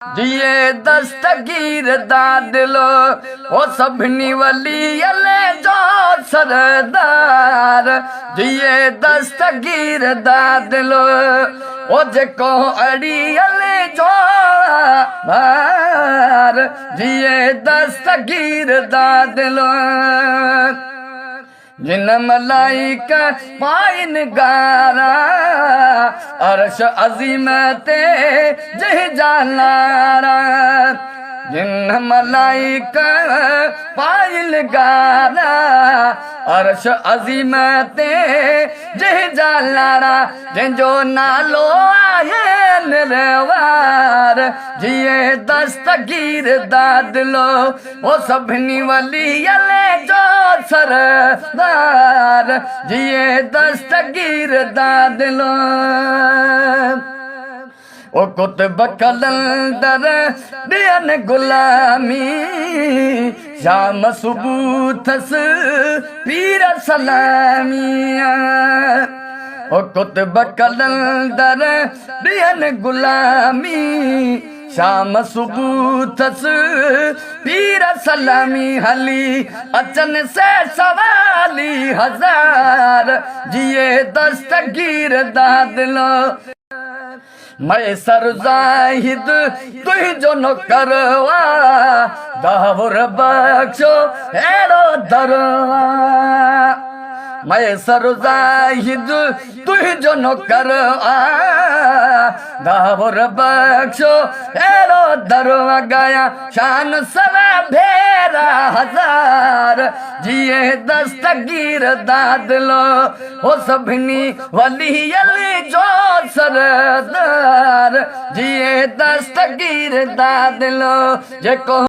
जिए दस्तगीर दादिलो ओ सभिनी वली अले जो सरदार जिए दस्तगीर दादिलो ओ जेको अड़ी अले जो भार जिए दस्तगीर दादिलो जिन मलाइका पाइन गारा अर्श अजीम ते जह जानारा जिन मलाइका पाइन गारा अर्श अजीम ते जह जानारा जंजो नालो आए निरवार जिए दस्तगीर दादिलो ओ सभिनी वली अले जो सरदार जिए दस्तगीर दादिलो ओ कुतुब कलंदर दियन गुलामी शाम सुबूथस पीर सलामिया ओ कुतुब कलंदर दियन गुलामी शाम सुबूथस पीर सलामी हली अचन से सवाली हजार जिए दस्तगीर दादिलो मैं सरजाहिद तुही जो न करवा दावर बख्शो हेरो दरवा मैं सरजाहिद तुही जो न करवा दावर बख्शो हेरो दरवा गया शान सवा भेरा हजार जिए दस्तगीर दादिलो हो सभिनी वली अली जो सरदार जिए दस्तगीर दादिलो जेको